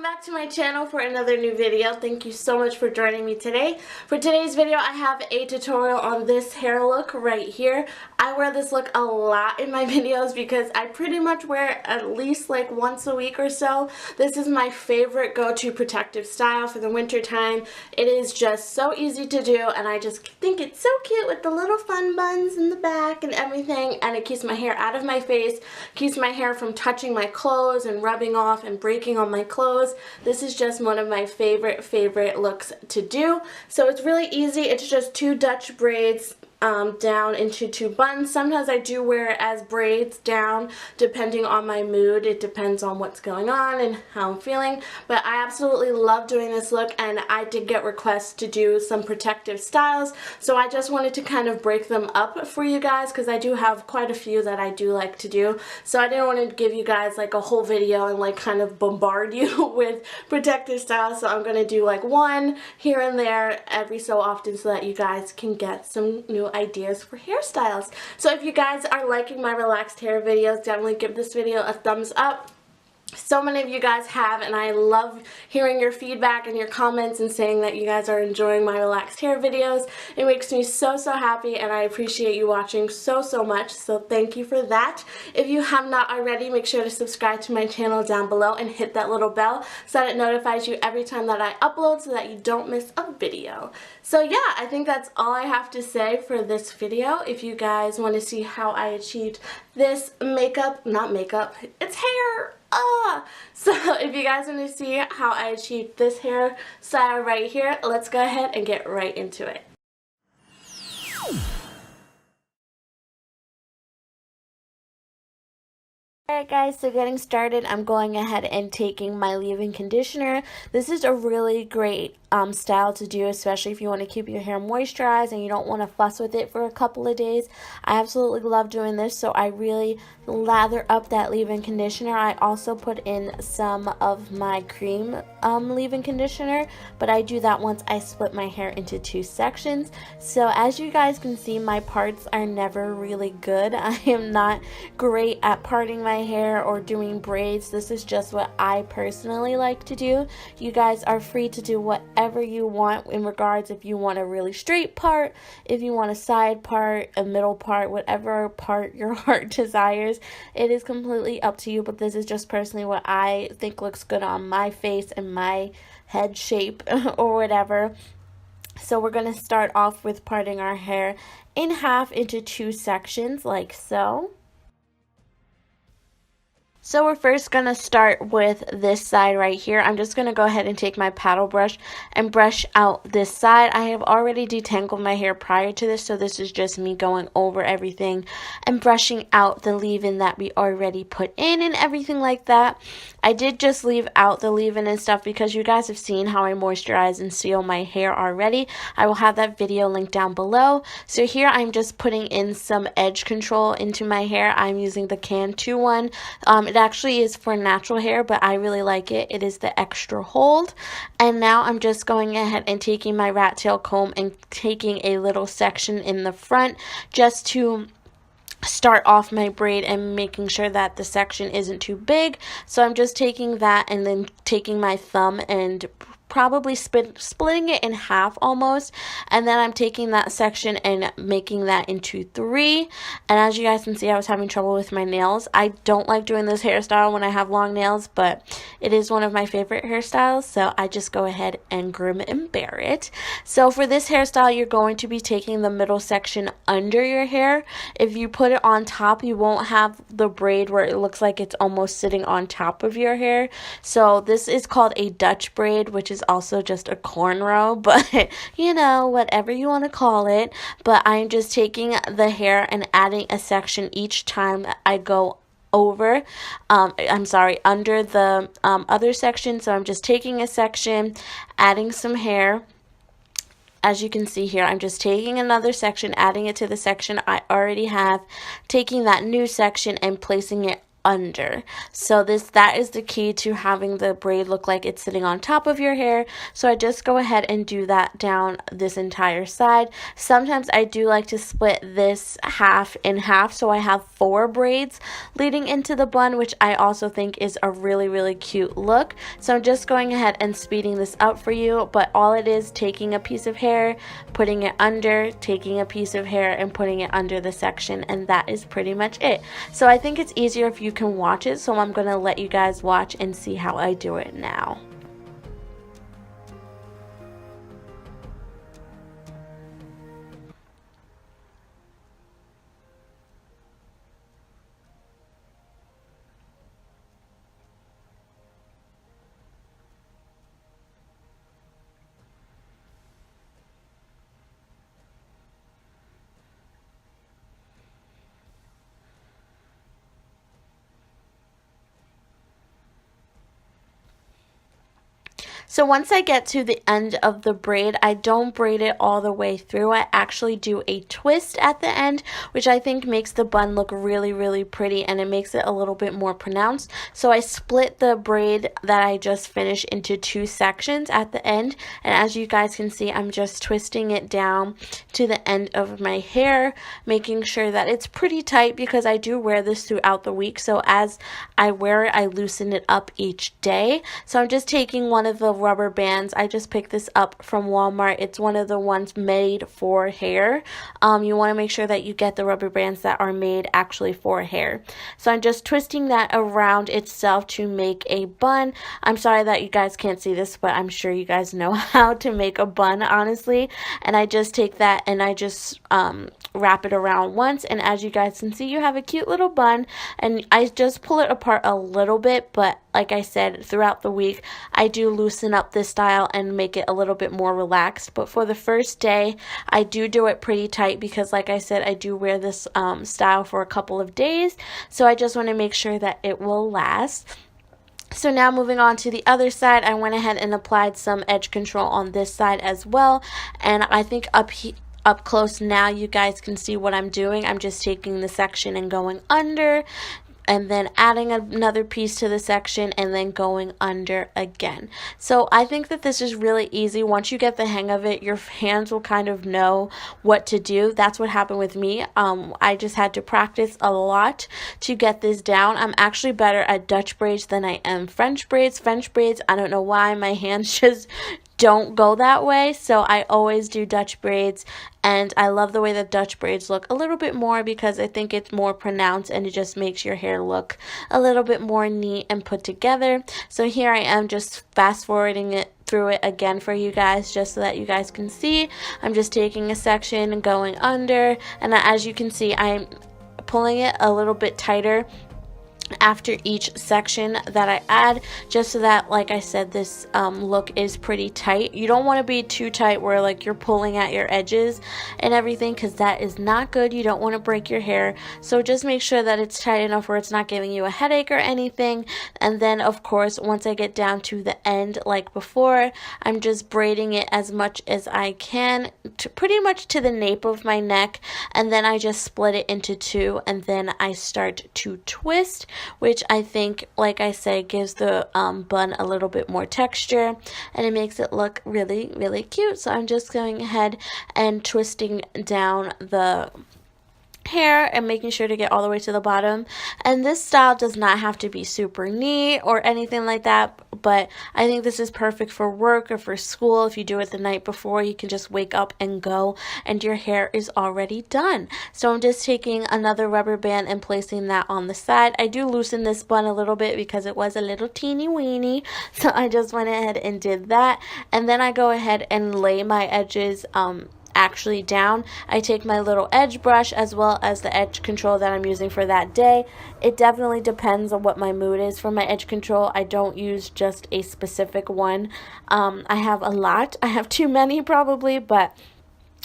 back to my channel for another new video. Thank you so much for joining me today. For today's video, I have a tutorial on this hair look right here. I wear this look a lot in my videos because I pretty much wear it at least like once a week or so. This is my favorite go-to protective style for the winter time. It is just so easy to do, and I just think it's so cute with the little fun buns in the back and everything, and it keeps my hair out of my face, keeps my hair from touching my clothes and rubbing off and breaking on my clothes. This is just one of my favorite looks to do. So it's really easy. It's just 2 Dutch braids down into 2 buns. Sometimes I do wear it as braids down depending on my mood. It depends on what's going on and how I'm feeling, but I absolutely love doing this look, and I did get requests to do some protective styles, so I just wanted to kind of break them up for you guys because I do have quite a few that I do like to do. So I didn't want to give you guys like a whole video and like kind of bombard you with protective styles, so I'm going to do like one here and there every so often so that you guys can get some new ideas for hairstyles. So if you guys are liking my relaxed hair videos, definitely give this video a thumbs up. So many of you guys have, and I love hearing your feedback and your comments and saying that you guys are enjoying my relaxed hair videos. It makes me so happy, and I appreciate you watching so much, so thank you for that. If you have not already, make sure to subscribe to my channel down below and hit that little bell so that it notifies you every time that I upload so that you don't miss a video. So yeah, I think that's all I have to say for this video. If you guys want to see how I achieved this it's hair. So if you guys want to see how I achieved this hairstyle right here, let's go ahead and get right into it. Alright guys, so getting started, I'm going ahead and taking my leave-in conditioner. This is a really great style to do, especially if you want to keep your hair moisturized and you don't want to fuss with it for a couple of days. I absolutely love doing this, so I really lather up that leave-in conditioner. I also put in some of my Creme leave-in conditioner, but I do that once I split my hair into 2 sections. So as you guys can see, my parts are never really good. I am not great at parting my hair or doing braids. This is just what I personally like to do. You guys are free to do whatever you want in regards if you want a really straight part, if you want a side part, a middle part, whatever part your heart desires. It is completely up to you, but this is just personally what I think looks good on my face and my head shape or whatever. So we're going to start off with parting our hair in half into 2 sections like so. So we're first going to start with this side right here. I'm just going to go ahead and take my paddle brush and brush out this side. I have already detangled my hair prior to this, so this is just me going over everything and brushing out the leave-in that we already put in and everything like that. I did just leave out the leave-in and stuff because you guys have seen how I moisturize and seal my hair already. I will have that video linked down below. So here I'm just putting in some edge control into my hair. I'm using the Cantu one. It actually is for natural hair, but I really like it. It is the extra hold. And now I'm just going ahead and taking my rat tail comb and taking a little section in the front just to start off my braid and making sure that the section isn't too big. So I'm just taking that and then taking my thumb and probably splitting it in half almost, and then I'm taking that section and making that into 3. And as you guys can see, I was having trouble with my nails. I don't like doing this hairstyle when I have long nails, but it is one of my favorite hairstyles, so I just go ahead and grim and bear it. So for this hairstyle, you're going to be taking the middle section under your hair. If you put it on top, you won't have the braid where it looks like it's almost sitting on top of your hair. So this is called a Dutch braid, which is also just a cornrow, but you know, whatever you want to call it. But I'm just taking the hair and adding a section each time I go over under the other section. So I'm just taking a section, adding some hair. As you can see here, I'm just taking another section, adding it to the section I already have, taking that new section and placing it under. So that is the key to having the braid look like it's sitting on top of your hair. So I just go ahead and do that down this entire side. Sometimes I do like to split this half in half, so I have 4 braids leading into the bun, which I also think is a really, really cute look. So I'm just going ahead and speeding this up for you, but all it is taking a piece of hair, putting it under, taking a piece of hair and putting it under the section, and that is pretty much it. So I think it's easier if you can watch it, so I'm going to let you guys watch and see how I do it now. So once I get to the end of the braid, I don't braid it all the way through. I actually do a twist at the end, which I think makes the bun look really, really pretty, and it makes it a little bit more pronounced. So I split the braid that I just finished into 2 sections at the end, and as you guys can see, I'm just twisting it down to the end of my hair, making sure that it's pretty tight because I do wear this throughout the week. So as I wear it, I loosen it up each day. So I'm just taking one of the rubber bands. I just picked this up from Walmart. It's one of the ones made for hair. You want to make sure that you get the rubber bands that are made actually for hair. So I'm just twisting that around itself to make a bun. I'm sorry that you guys can't see this, but I'm sure you guys know how to make a bun, honestly. And I just take that and I just wrap it around once, and as you guys can see, you have a cute little bun. And I just pull it apart a little bit, but like I said, throughout the week I do loosen up this style and make it a little bit more relaxed. But for the first day, I do it pretty tight because like I said, I do wear this style for a couple of days, so I just want to make sure that it will last. So now moving on to the other side, I went ahead and applied some edge control on this side as well, and I think up close now you guys can see what I'm doing. I'm just taking the section and going under, and then adding another piece to the section and then going under again. So I think that this is really easy. Once you get the hang of it, your hands will kind of know what to do. That's what happened with me. I just had to practice a lot to get this down. I'm actually better at Dutch braids than I am French braids. French braids, I don't know why, my hands just don't go that way, so I always do Dutch braids, and I love the way that Dutch braids look a little bit more because I think it's more pronounced and it just makes your hair look a little bit more neat and put together. So here I am just fast forwarding it through it again for you guys just so that you guys can see. I'm just taking a section and going under, and as you can see, I'm pulling it a little bit tighter after each section that I add, just so that, like I said, this look is pretty tight. You don't want to be too tight where like you're pulling at your edges and everything, because that is not good. You don't want to break your hair, so just make sure that it's tight enough where it's not giving you a headache or anything. And then of course, once I get down to the end like before, I'm just braiding it as much as I can to pretty much to the nape of my neck, and then I just split it into 2, and then I start to twist, which I think, like I say, gives the bun a little bit more texture and it makes it look really, really cute. So I'm just going ahead and twisting down the hair and making sure to get all the way to the bottom. And this style does not have to be super neat or anything like that, but I think this is perfect for work or for school. If you do it the night before, you can just wake up and go and your hair is already done. So I'm just taking another rubber band and placing that on the side. I do loosen this bun a little bit because it was a little teeny weeny, so I just went ahead and did that. And then I go ahead and lay my edges actually down. I take my little edge brush as well as the edge control that I'm using for that day. It definitely depends on what my mood is for my edge control. I don't use just a specific one. I have a lot. I have too many probably, but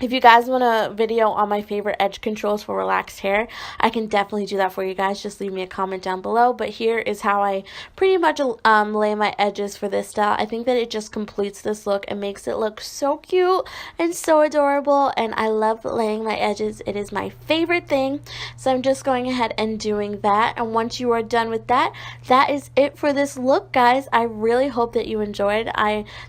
If you guys want a video on my favorite edge controls for relaxed hair, I can definitely do that for you guys. Just leave me a comment down below. But here is how I pretty much lay my edges for this style. I think that it just completes this look and makes it look so cute and so adorable. And I love laying my edges. It is my favorite thing. So I'm just going ahead and doing that. And once you are done with that, that is it for this look, guys. I really hope that you enjoyed.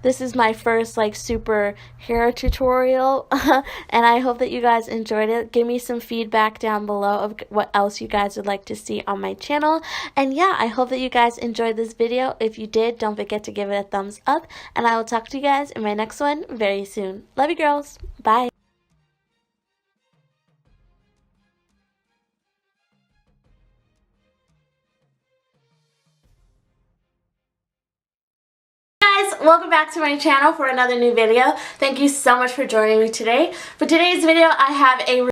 This is my first like super hair tutorial. And I hope that you guys enjoyed it. Give me some feedback down below of what else you guys would like to see on my channel. And yeah, I hope that you guys enjoyed this video. If you did, don't forget to give it a thumbs up. And I will talk to you guys in my next one very soon. Love you, girls. Bye. Welcome back to my channel for another new video. Thank you so much for joining me today. For today's video, I have a